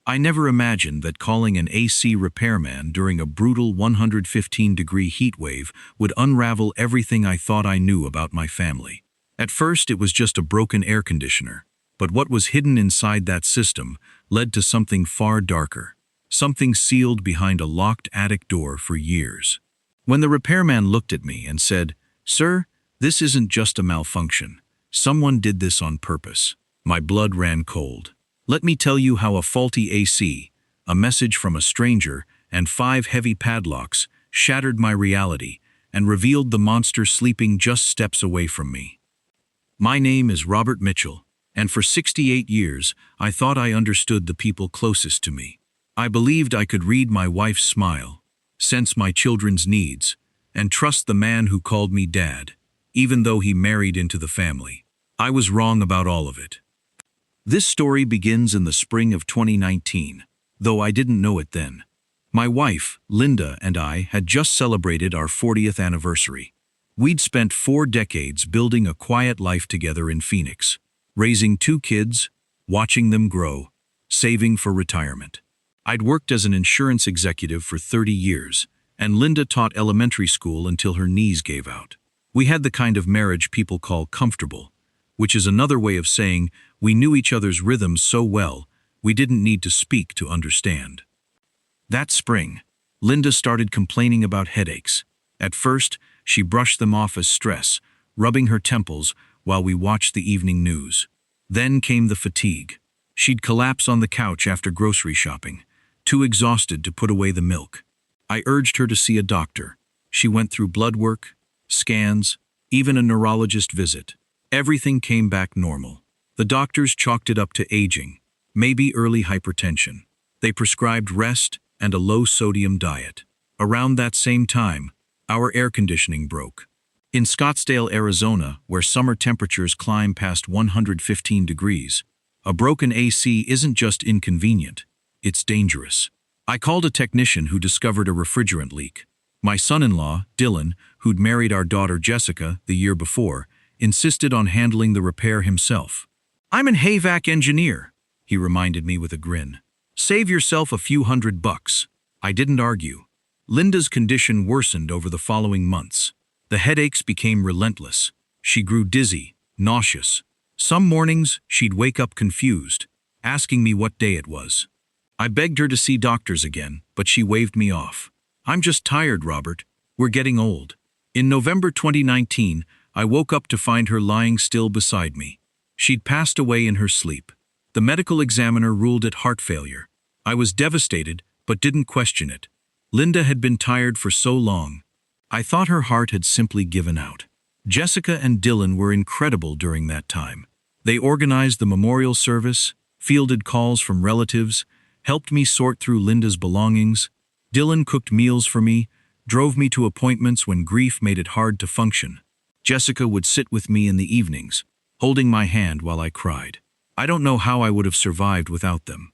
I never imagined that calling an AC repairman during a brutal 115-degree heat wave would unravel everything I thought I knew about my family. At first, it was just a broken air conditioner, but what was hidden inside that system led to something far darker, something sealed behind a locked attic door for years. When the repairman looked at me and said, "Sir, this isn't just a malfunction. Someone did this on purpose," my blood ran cold. Let me tell you how a faulty AC, a message from a stranger, and 5 heavy padlocks shattered my reality and revealed the monster sleeping just steps away from me. My name is Robert Mitchell, and for 68 years, I thought I understood the people closest to me. I believed I could read my wife's smile, sense my children's needs, and trust the man who called me Dad, even though he married into the family. I was wrong about all of it. This story begins in the spring of 2019, though I didn't know it then. My wife, Linda, and I had just celebrated our 40th anniversary. We'd spent 4 decades building a quiet life together in Phoenix, raising 2 kids, watching them grow, saving for retirement. I'd worked as an insurance executive for 30 years, and Linda taught elementary school until her knees gave out. We had the kind of marriage people call comfortable, which is another way of saying we knew each other's rhythms so well we didn't need to speak to understand. That spring, Linda started complaining about headaches. At first, she brushed them off as stress, rubbing her temples while we watched the evening news. Then came the fatigue. She'd collapse on the couch after grocery shopping, too exhausted to put away the milk. I urged her to see a doctor. She went through blood work, scans, even a neurologist visit. Everything came back normal. The doctors chalked it up to aging, maybe early hypertension. They prescribed rest and a low-sodium diet. Around that same time, our air conditioning broke. In Scottsdale, Arizona, where summer temperatures climb past 115 degrees, a broken AC isn't just inconvenient, it's dangerous. I called a technician who discovered a refrigerant leak. My son-in-law, Dylan, who'd married our daughter Jessica the year before, insisted on handling the repair himself. "I'm an HVAC engineer," he reminded me with a grin. "Save yourself a few $100. I didn't argue. Linda's condition worsened over the following months. The headaches became relentless. She grew dizzy, nauseous. Some mornings, she'd wake up confused, asking me what day it was. I begged her to see doctors again, but she waved me off. "I'm just tired, Robert. We're getting old." In November 2019, I woke up to find her lying still beside me. She'd passed away in her sleep. The medical examiner ruled it heart failure. I was devastated, but didn't question it. Linda had been tired for so long. I thought her heart had simply given out. Jessica and Dylan were incredible during that time. They organized the memorial service, fielded calls from relatives, helped me sort through Linda's belongings. Dylan cooked meals for me, drove me to appointments when grief made it hard to function. Jessica would sit with me in the evenings, holding my hand while I cried. I don't know how I would have survived without them.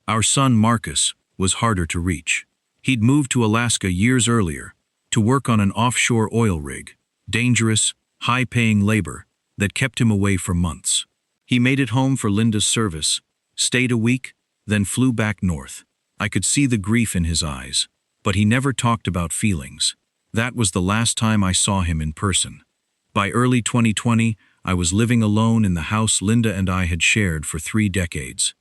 Our son, Marcus, was harder to reach. He'd moved to Alaska years earlier to work on an offshore oil rig, dangerous, high-paying labor that kept him away for months. He made it home for Linda's service, stayed a week, then flew back north. I could see the grief in his eyes, but he never talked about feelings. That was the last time I saw him in person. By early 2020, I was living alone in the house Linda and I had shared for 3 decades.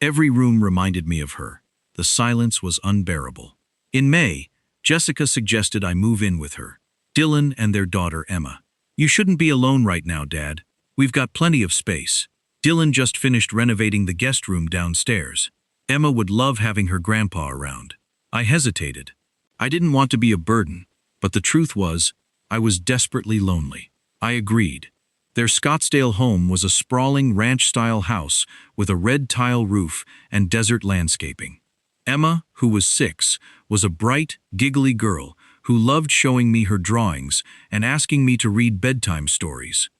Every room reminded me of her. The silence was unbearable. In May, Jessica suggested I move in with her, Dylan and their daughter Emma. "You shouldn't be alone right now, Dad. We've got plenty of space. Dylan just finished renovating the guest room downstairs. Emma would love having her grandpa around." I hesitated. I didn't want to be a burden, but the truth was, I was desperately lonely. I agreed. Their Scottsdale home was a sprawling ranch-style house with a red tile roof and desert landscaping. Emma, who was 6, was a bright, giggly girl who loved showing me her drawings and asking me to read bedtime stories.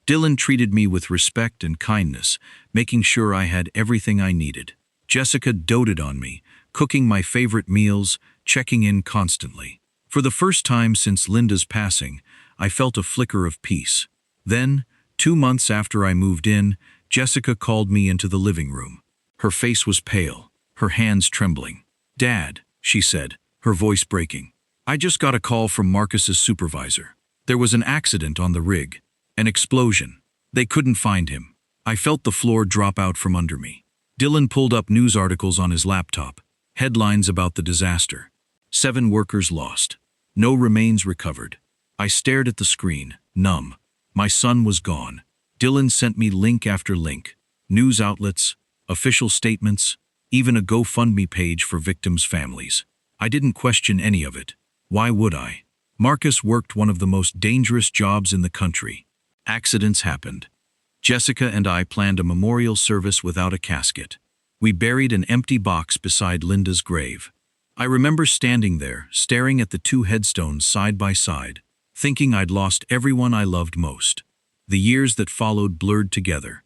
Dylan treated me with respect and kindness, making sure I had everything I needed. Jessica doted on me, cooking my favorite meals, checking in constantly. For the first time since Linda's passing, I felt a flicker of peace. Then, 2 months after I moved in, Jessica called me into the living room. Her face was pale, her hands trembling. "Dad," she said, her voice breaking. "I just got a call from Marcus's supervisor. There was an accident on the rig. An explosion. They couldn't find him." I felt the floor drop out from under me. Dylan pulled up news articles on his laptop. Headlines about the disaster. 7 workers lost. No remains recovered. I stared at the screen, numb. My son was gone. Dylan sent me link after link. News outlets, official statements, even a GoFundMe page for victims' families. I didn't question any of it. Why would I? Marcus worked one of the most dangerous jobs in the country. Accidents happened. Jessica and I planned a memorial service without a casket. We buried an empty box beside Linda's grave. I remember standing there, staring at the 2 headstones side by side, thinking I'd lost everyone I loved most. The years that followed blurred together.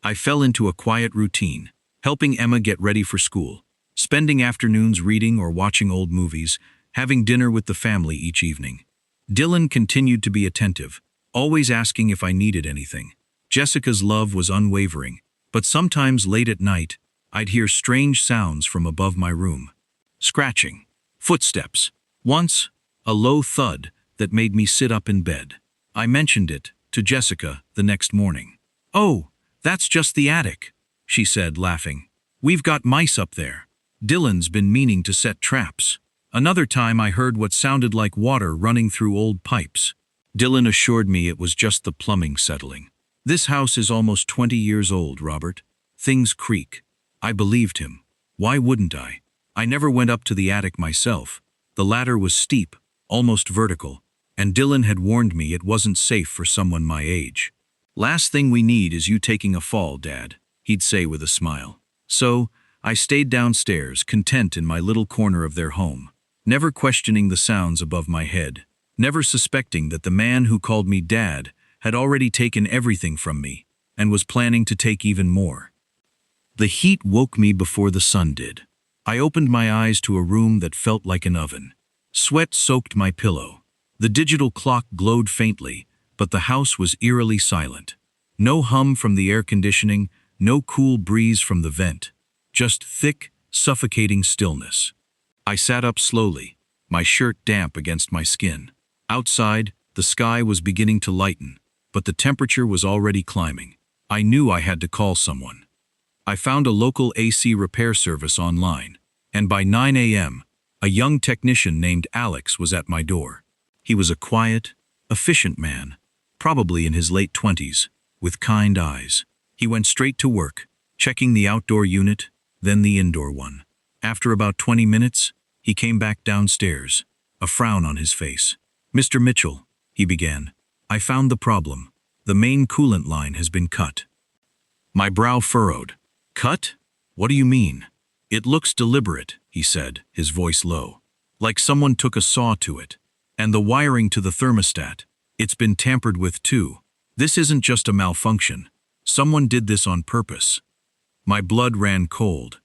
I fell into a quiet routine, helping Emma get ready for school, spending afternoons reading or watching old movies, having dinner with the family each evening. Dylan continued to be attentive, always asking if I needed anything. Jessica's love was unwavering, but sometimes late at night, I'd hear strange sounds from above my room. Scratching, footsteps. Once, a low thud that made me sit up in bed. I mentioned it to Jessica the next morning. "Oh, that's just the attic," she said, laughing. "We've got mice up there. Dylan's been meaning to set traps." Another time I heard what sounded like water running through old pipes. Dylan assured me it was just the plumbing settling. "This house is almost 20 years old, Robert. Things creak." I believed him. Why wouldn't I? I never went up to the attic myself. The ladder was steep, almost vertical, and Dylan had warned me it wasn't safe for someone my age. "Last thing we need is you taking a fall, Dad," he'd say with a smile. So, I stayed downstairs, content in my little corner of their home, never questioning the sounds above my head, never suspecting that the man who called me Dad had already taken everything from me and was planning to take even more. The heat woke me before the sun did. I opened my eyes to a room that felt like an oven. Sweat soaked my pillow. The digital clock glowed faintly, but the house was eerily silent. No hum from the air conditioning, no cool breeze from the vent. Just thick, suffocating stillness. I sat up slowly, my shirt damp against my skin. Outside, the sky was beginning to lighten, but the temperature was already climbing. I knew I had to call someone. I found a local AC repair service online, and by 9 a.m., a young technician named Alex was at my door. He was a quiet, efficient man, probably in his late 20s, with kind eyes. He went straight to work, checking the outdoor unit, then the indoor one. After about 20 minutes, he came back downstairs, a frown on his face. "Mr. Mitchell," he began, "I found the problem. The main coolant line has been cut." My brow furrowed. "Cut? What do you mean?" "It looks deliberate," he said, his voice low. "Like someone took a saw to it. And the wiring to the thermostat, it's been tampered with too. This isn't just a malfunction. Someone did this on purpose." My blood ran cold.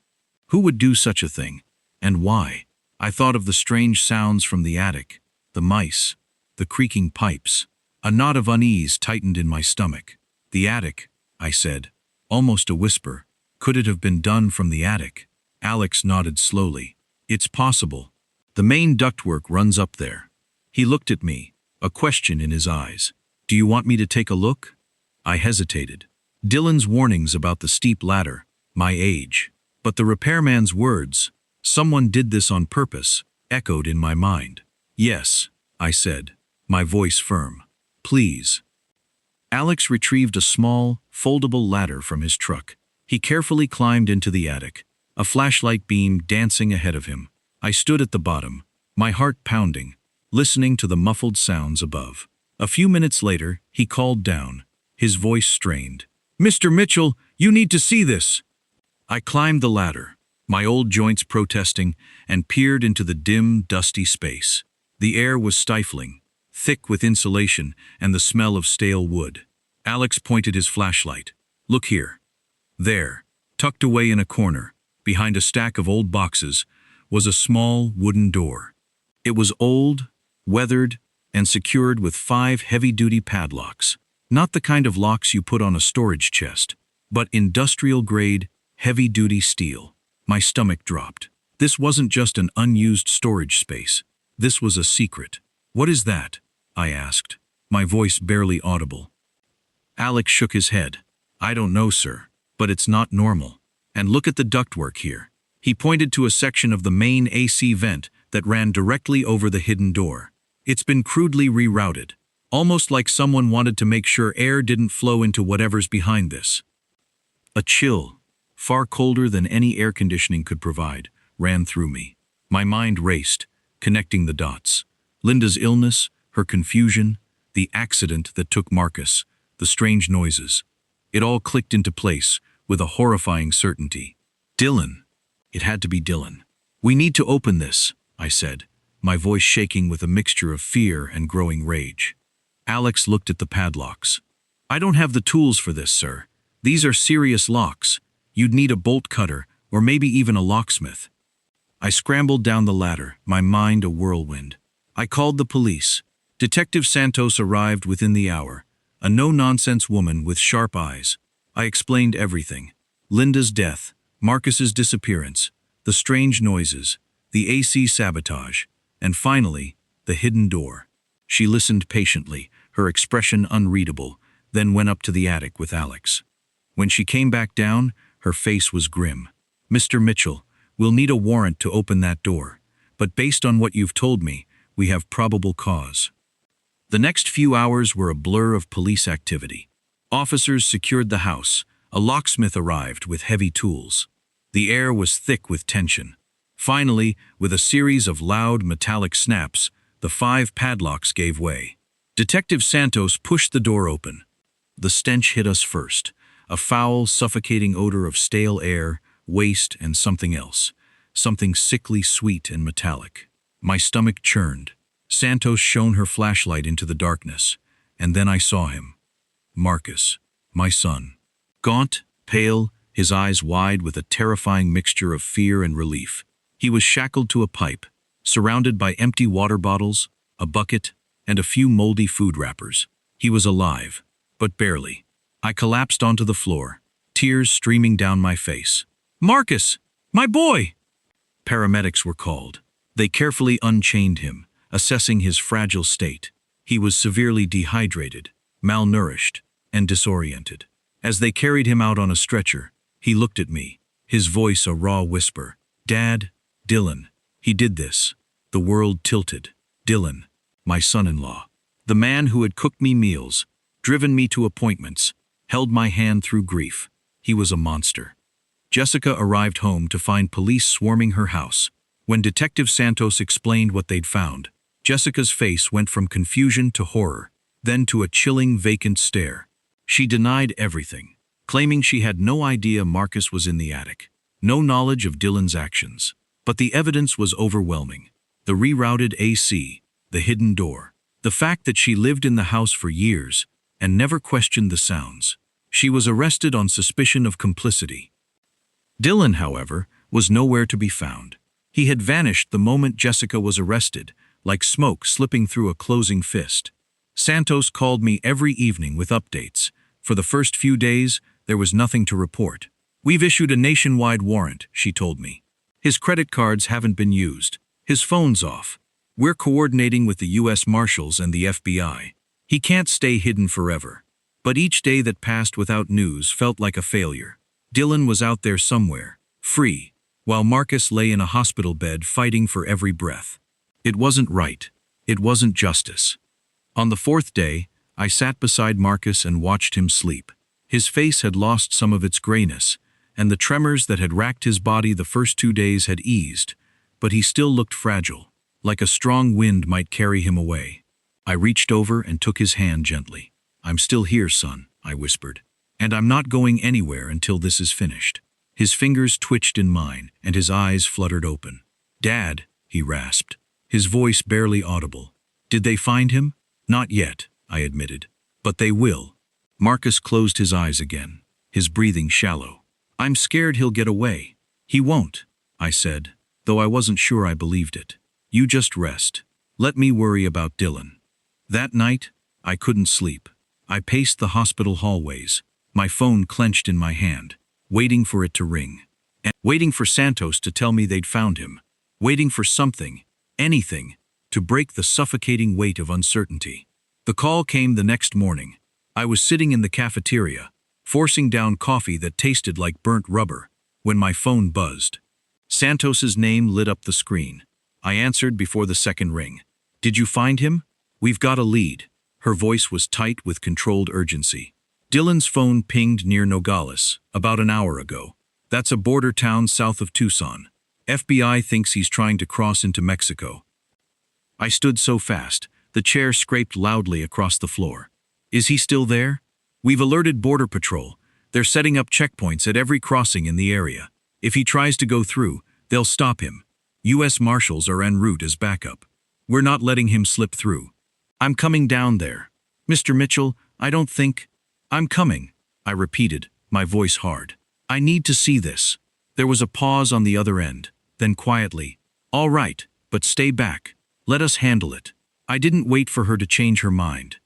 Who would do such a thing? And why? I thought of the strange sounds from the attic, the mice, the creaking pipes. A knot of unease tightened in my stomach. "The attic," I said, almost a whisper. "Could it have been done from the attic?" Alex nodded slowly. "It's possible. The main ductwork runs up there." He looked at me, a question in his eyes. "Do you want me to take a look?" I hesitated. Dylan's warnings about the steep ladder, my age. But the repairman's words, "Someone did this on purpose," echoed in my mind. "Yes," I said, my voice firm. "Please." Alex retrieved a small, foldable ladder from his truck. He carefully climbed into the attic, a flashlight beam dancing ahead of him. I stood at the bottom, my heart pounding, listening to the muffled sounds above. A few minutes later, he called down, his voice strained. "Mr. Mitchell, you need to see this." I climbed the ladder, my old joints protesting, and peered into the dim, dusty space. The air was stifling, thick with insulation and the smell of stale wood. Alex pointed his flashlight. "Look here." There, tucked away in a corner, behind a stack of old boxes, was a small wooden door. It was old, weathered, and secured with 5 heavy-duty padlocks. Not the kind of locks you put on a storage chest, but industrial-grade, heavy-duty steel. My stomach dropped. This wasn't just an unused storage space. This was a secret. "What is that?" I asked, my voice barely audible. Alex shook his head. "I don't know, sir, but it's not normal. And look at the ductwork here." He pointed to a section of the main AC vent that ran directly over the hidden door. "It's been crudely rerouted, almost like someone wanted to make sure air didn't flow into whatever's behind this." A chill, far colder than any air conditioning could provide, ran through me. My mind raced, connecting the dots. Linda's illness, her confusion, the accident that took Marcus, the strange noises. It all clicked into place with a horrifying certainty. Dylan. It had to be Dylan. "We need to open this," I said, my voice shaking with a mixture of fear and growing rage. Alex looked at the padlocks. "I don't have the tools for this, sir. These are serious locks. You'd need a bolt cutter or maybe even a locksmith." I scrambled down the ladder, my mind a whirlwind. I called the police. Detective Santos arrived within the hour, a no-nonsense woman with sharp eyes. I explained everything. Linda's death, Marcus's disappearance, the strange noises, the AC sabotage, and finally, the hidden door. She listened patiently, her expression unreadable, then went up to the attic with Alex. When she came back down, her face was grim. "Mr. Mitchell, we'll need a warrant to open that door, but based on what you've told me, we have probable cause." The next few hours were a blur of police activity. Officers secured the house. A locksmith arrived with heavy tools. The air was thick with tension. Finally, with a series of loud metallic snaps, the 5 padlocks gave way. Detective Santos pushed the door open. The stench hit us first, a foul, suffocating odor of stale air, waste, and something else, something sickly sweet and metallic. My stomach churned. Santos shone her flashlight into the darkness, and then I saw him. Marcus, my son. Gaunt, pale, his eyes wide with a terrifying mixture of fear and relief. He was shackled to a pipe, surrounded by empty water bottles, a bucket, and a few moldy food wrappers. He was alive, but barely. I collapsed onto the floor, tears streaming down my face. "Marcus! My boy!" Paramedics were called. They carefully unchained him, assessing his fragile state. He was severely dehydrated, malnourished, and disoriented. As they carried him out on a stretcher, he looked at me, his voice a raw whisper. "Dad, Dylan, he did this." The world tilted. Dylan, my son-in-law. The man who had cooked me meals, driven me to appointments, held my hand through grief. He was a monster. Jessica arrived home to find police swarming her house. When Detective Santos explained what they'd found, Jessica's face went from confusion to horror, then to a chilling, vacant stare. She denied everything, claiming she had no idea Marcus was in the attic, no knowledge of Dylan's actions. But the evidence was overwhelming. The rerouted AC, the hidden door, the fact that she lived in the house for years and never questioned the sounds. She was arrested on suspicion of complicity. Dylan, however, was nowhere to be found. He had vanished the moment Jessica was arrested, like smoke slipping through a closing fist. Santos called me every evening with updates. For the first few days, there was nothing to report. "We've issued a nationwide warrant," she told me. "His credit cards haven't been used. His phone's off. We're coordinating with the U.S. Marshals and the FBI. He can't stay hidden forever." But each day that passed without news felt like a failure. Dylan was out there somewhere, free, while Marcus lay in a hospital bed fighting for every breath. It wasn't right. It wasn't justice. On the 4th day, I sat beside Marcus and watched him sleep. His face had lost some of its grayness, and the tremors that had racked his body the first 2 days had eased, but he still looked fragile, like a strong wind might carry him away. I reached over and took his hand gently. "I'm still here, son," I whispered, "and I'm not going anywhere until this is finished." His fingers twitched in mine, and his eyes fluttered open. "Dad," he rasped, his voice barely audible. "Did they find him?" "Not yet," I admitted, "but they will." Marcus closed his eyes again, his breathing shallow. "I'm scared he'll get away." "He won't," I said, though I wasn't sure I believed it. "You just rest. Let me worry about Dylan." That night, I couldn't sleep. I paced the hospital hallways, my phone clenched in my hand, waiting for it to ring. and waiting for Santos to tell me they'd found him, waiting for something, anything, to break the suffocating weight of uncertainty. The call came the next morning. I was sitting in the cafeteria, forcing down coffee that tasted like burnt rubber, when my phone buzzed. Santos's name lit up the screen. I answered before the second ring. "Did you find him? We've got a lead." Her voice was tight with controlled urgency. "Dylan's phone pinged near Nogales, about an hour ago. That's a border town south of Tucson. FBI thinks he's trying to cross into Mexico." I stood so fast, the chair scraped loudly across the floor. "Is he still there?" "We've alerted Border Patrol. They're setting up checkpoints at every crossing in the area. If he tries to go through, they'll stop him. U.S. Marshals are en route as backup. We're not letting him slip through." "I'm coming down there." "Mr. Mitchell, I don't think—" "I'm coming," I repeated, my voice hard. "I need to see this." There was a pause on the other end, then quietly, "All right, but stay back. Let us handle it." I didn't wait for her to change her mind.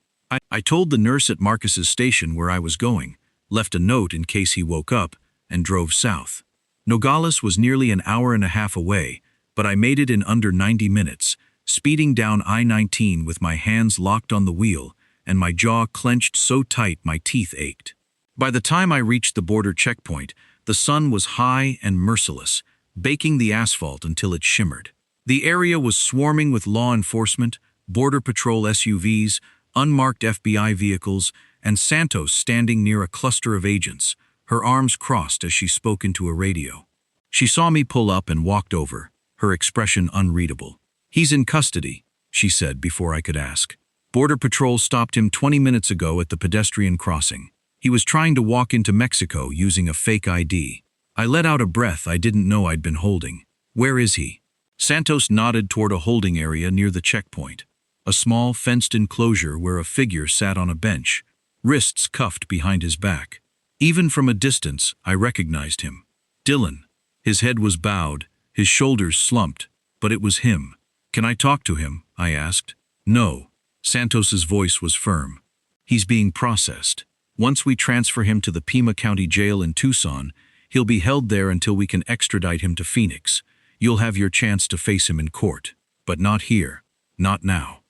I told the nurse at Marcus's station where I was going, left a note in case he woke up, and drove south. Nogales was nearly an hour and a half away, but I made it in under 90 minutes, speeding down I-19 with my hands locked on the wheel and my jaw clenched so tight my teeth ached. By the time I reached the border checkpoint, the sun was high and merciless, baking the asphalt until it shimmered. The area was swarming with law enforcement, Border Patrol SUVs, unmarked FBI vehicles, and Santos standing near a cluster of agents, her arms crossed as she spoke into a radio. She saw me pull up and walked over, her expression unreadable. "He's in custody," she said before I could ask. "Border Patrol stopped him 20 minutes ago at the pedestrian crossing. He was trying to walk into Mexico using a fake ID." I let out a breath I didn't know I'd been holding. "Where is he?" Santos nodded toward a holding area near the checkpoint, a small fenced enclosure where a figure sat on a bench, wrists cuffed behind his back. Even from a distance, I recognized him. Dylan. His head was bowed, his shoulders slumped, but it was him. "Can I talk to him?" I asked. "No." Santos's voice was firm. "He's being processed. Once we transfer him to the Pima County Jail in Tucson, he'll be held there until we can extradite him to Phoenix. You'll have your chance to face him in court, but not here, not now."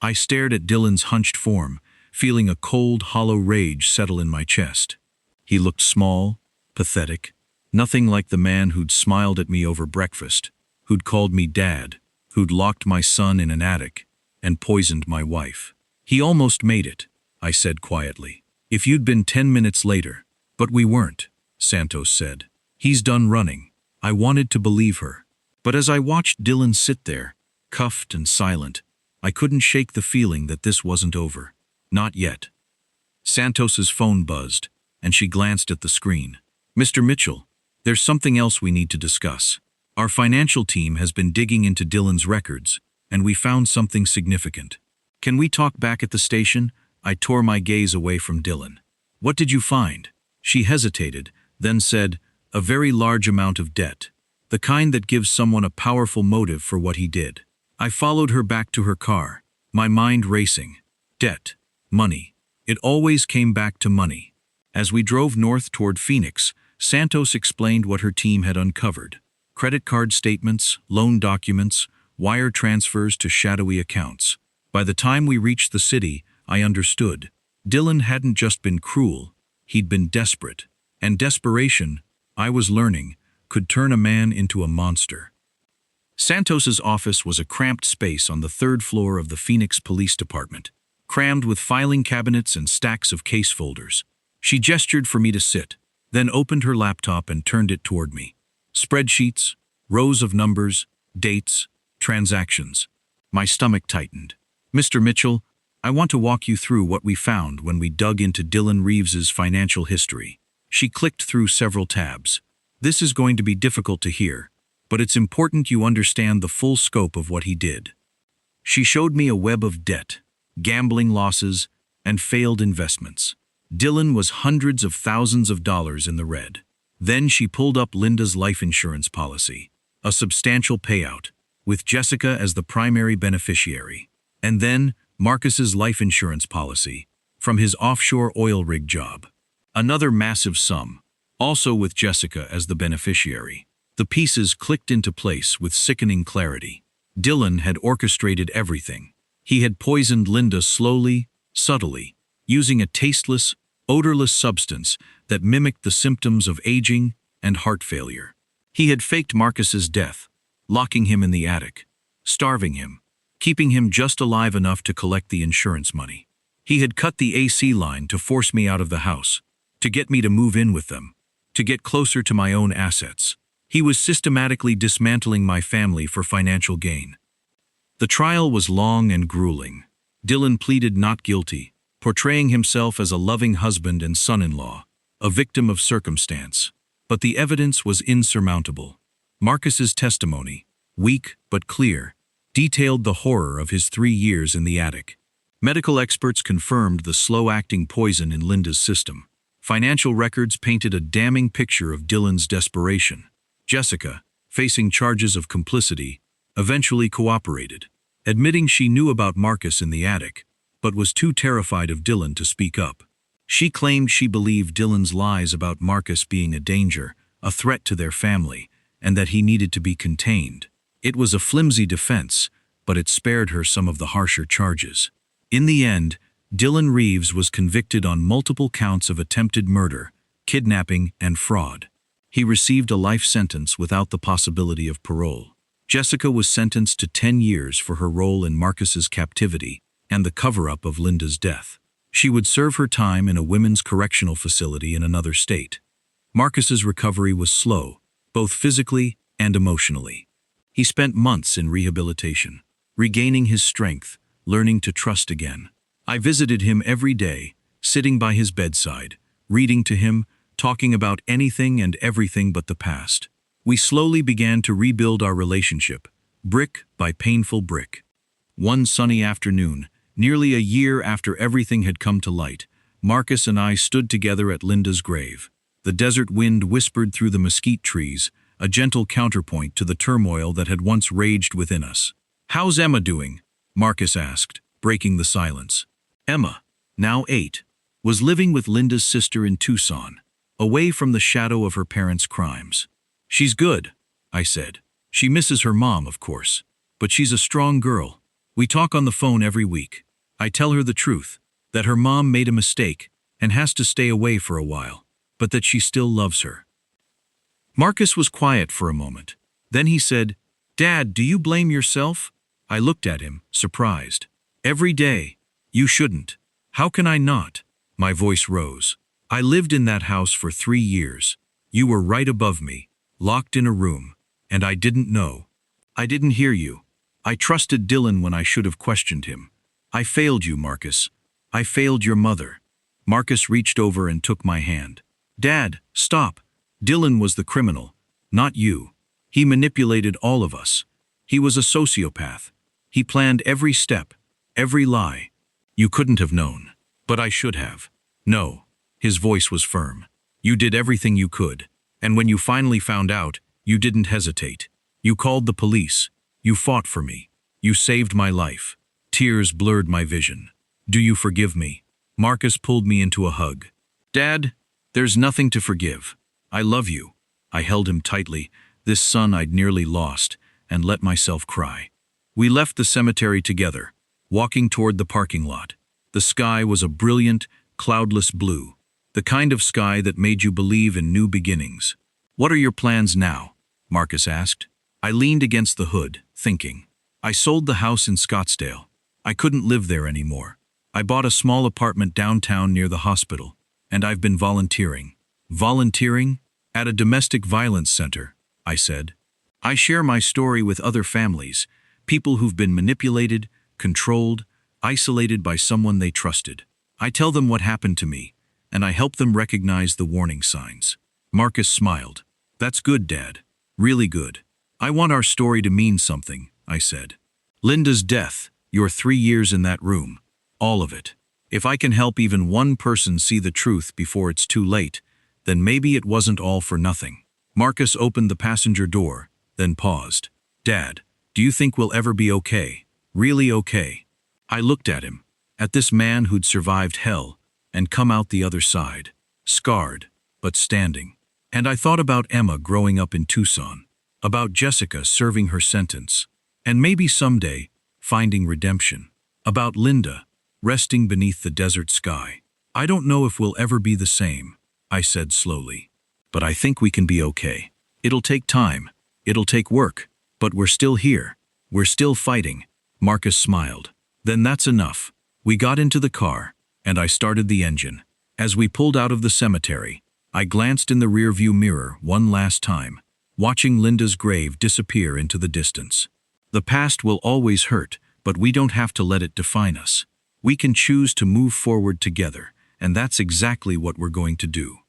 I stared at Dylan's hunched form, feeling a cold, hollow rage settle in my chest. He looked small, pathetic, nothing like the man who'd smiled at me over breakfast, who'd called me dad, who'd locked my son in an attic, and poisoned my wife. "He almost made it," I said quietly. "If you'd been 10 minutes later." "But we weren't," Santos said. "He's done running." I wanted to believe her. But as I watched Dylan sit there, cuffed and silent, I couldn't shake the feeling that this wasn't over. Not yet. Santos's phone buzzed, and she glanced at the screen. "Mr. Mitchell, there's something else we need to discuss. Our financial team has been digging into Dylan's records, and we found something significant. Can we talk back at the station?" I tore my gaze away from Dylan. "What did you find?" She hesitated, then said, "A very large amount of debt. The kind that gives someone a powerful motive for what he did." I followed her back to her car, my mind racing. Debt. Money. It always came back to money. As we drove north toward Phoenix, Santos explained what her team had uncovered. Credit card statements, loan documents, wire transfers to shadowy accounts. By the time we reached the city, I understood. Dylan hadn't just been cruel, he'd been desperate. And desperation, I was learning, could turn a man into a monster. Santos's office was a cramped space on the 3rd floor of the Phoenix Police Department, crammed with filing cabinets and stacks of case folders. She gestured for me to sit, then opened her laptop and turned it toward me. Spreadsheets, rows of numbers, dates, transactions. My stomach tightened. "Mr. Mitchell, I want to walk you through what we found when we dug into Dylan Reeves's financial history." She clicked through several tabs. "This is going to be difficult to hear, but it's important you understand the full scope of what he did." She showed me a web of debt, gambling losses, and failed investments. Dylan was hundreds of thousands of dollars in the red. Then she pulled up Linda's life insurance policy, a substantial payout, with Jessica as the primary beneficiary. And then Marcus's life insurance policy, from his offshore oil rig job. Another massive sum, also with Jessica as the beneficiary. The pieces clicked into place with sickening clarity. Dylan had orchestrated everything. He had poisoned Linda slowly, subtly, using a tasteless, odorless substance that mimicked the symptoms of aging and heart failure. He had faked Marcus's death, locking him in the attic, starving him, keeping him just alive enough to collect the insurance money. He had cut the AC line to force me out of the house, to get me to move in with them, to get closer to my own assets. He was systematically dismantling my family for financial gain. The trial was long and grueling. Dylan pleaded not guilty, portraying himself as a loving husband and son-in-law, a victim of circumstance. But the evidence was insurmountable. Marcus's testimony, weak but clear, detailed the horror of his 3 years in the attic. Medical experts confirmed the slow-acting poison in Linda's system. Financial records painted a damning picture of Dylan's desperation. Jessica, facing charges of complicity, eventually cooperated, admitting she knew about Marcus in the attic, but was too terrified of Dylan to speak up. She claimed she believed Dylan's lies about Marcus being a danger, a threat to their family, and that he needed to be contained. It was a flimsy defense, but it spared her some of the harsher charges. In the end, Dylan Reeves was convicted on multiple counts of attempted murder, kidnapping, and fraud. He received a life sentence without the possibility of parole. Jessica was sentenced to 10 years for her role in Marcus's captivity and the cover-up of Linda's death. She would serve her time in a women's correctional facility in another state. Marcus's recovery was slow, both physically and emotionally. He spent months in rehabilitation, regaining his strength, learning to trust again. I visited him every day, sitting by his bedside, reading to him, talking about anything and everything but the past. We slowly began to rebuild our relationship, brick by painful brick. One sunny afternoon, nearly a year after everything had come to light, Marcus and I stood together at Linda's grave. The desert wind whispered through the mesquite trees, a gentle counterpoint to the turmoil that had once raged within us. "How's Emma doing?" Marcus asked, breaking the silence. Emma, now 8, was living with Linda's sister in Tucson, away from the shadow of her parents' crimes. "She's good," I said. "She misses her mom, of course, but she's a strong girl. We talk on the phone every week. I tell her the truth, that her mom made a mistake and has to stay away for a while, but that she still loves her." Marcus was quiet for a moment. Then he said, "Dad, do you blame yourself?" I looked at him, surprised. "Every day. You shouldn't." "How can I not?" My voice rose. "I lived in that house for 3 years. You were right above me, locked in a room, and I didn't know. I didn't hear you. I trusted Dylan when I should have questioned him. I failed you, Marcus. I failed your mother." Marcus reached over and took my hand. "Dad, stop. Dylan was the criminal, not you. He manipulated all of us. He was a sociopath. He planned every step, every lie. You couldn't have known, but I should have." "No." His voice was firm. "You did everything you could, and when you finally found out, you didn't hesitate. You called the police. You fought for me. You saved my life." Tears blurred my vision. "Do you forgive me?" Marcus pulled me into a hug. "Dad, there's nothing to forgive. I love you." I held him tightly, this son I'd nearly lost, and let myself cry. We left the cemetery together, walking toward the parking lot. The sky was a brilliant, cloudless blue, the kind of sky that made you believe in new beginnings. "What are your plans now?" Marcus asked. I leaned against the hood, thinking. I sold the house in Scottsdale. I couldn't live there anymore. I bought a small apartment downtown near the hospital, and I've been volunteering. "Volunteering? At a domestic violence center," I said. "I share my story with other families, people who've been manipulated, controlled, isolated by someone they trusted. I tell them what happened to me, and I help them recognize the warning signs." Marcus smiled. "That's good, Dad. Really good. I want our story to mean something," I said. "Linda's death, your 3 years in that room, all of it. If I can help even one person see the truth before it's too late, then maybe it wasn't all for nothing." Marcus opened the passenger door, then paused. "Dad, do you think we'll ever be okay? Really okay?" I looked at him, at this man who'd survived hell and come out the other side, scarred, but standing. And I thought about Emma growing up in Tucson, about Jessica serving her sentence, and maybe someday finding redemption, about Linda resting beneath the desert sky. I don't know if we'll ever be the same, I said slowly, but I think we can be okay. It'll take time, it'll take work, but we're still here. We're still fighting. Marcus smiled. Then that's enough. We got into the car, and I started the engine. As we pulled out of the cemetery, I glanced in the rearview mirror one last time, watching Linda's grave disappear into the distance. The past will always hurt, but we don't have to let it define us. We can choose to move forward together, and that's exactly what we're going to do.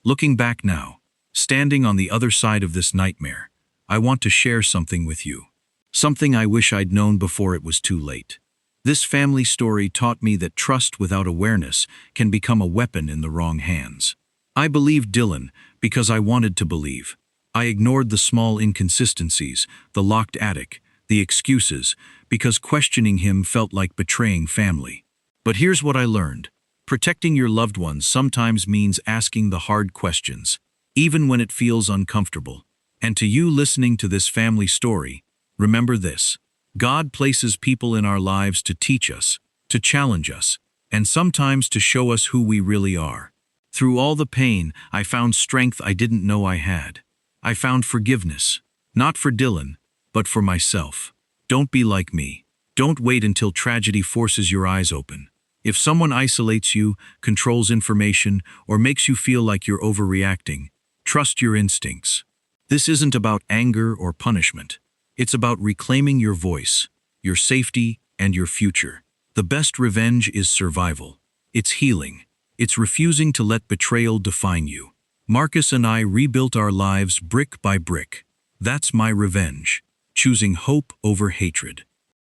Looking back now, standing on the other side of this nightmare, I want to share something with you. Something I wish I'd known before it was too late. This family story taught me that trust without awareness can become a weapon in the wrong hands. I believed Dylan because I wanted to believe. I ignored the small inconsistencies, the locked attic, the excuses, because questioning him felt like betraying family. But here's what I learned. Protecting your loved ones sometimes means asking the hard questions, even when it feels uncomfortable. And to you listening to this family story, remember this. God places people in our lives to teach us, to challenge us, and sometimes to show us who we really are. Through all the pain, I found strength I didn't know I had. I found forgiveness, not for Dylan, but for myself. Don't be like me. Don't wait until tragedy forces your eyes open. If someone isolates you, controls information, or makes you feel like you're overreacting, trust your instincts. This isn't about anger or punishment. It's about reclaiming your voice, your safety, and your future. The best revenge is survival. It's healing. It's refusing to let betrayal define you. Marcus and I rebuilt our lives brick by brick. That's my revenge, choosing hope over hatred.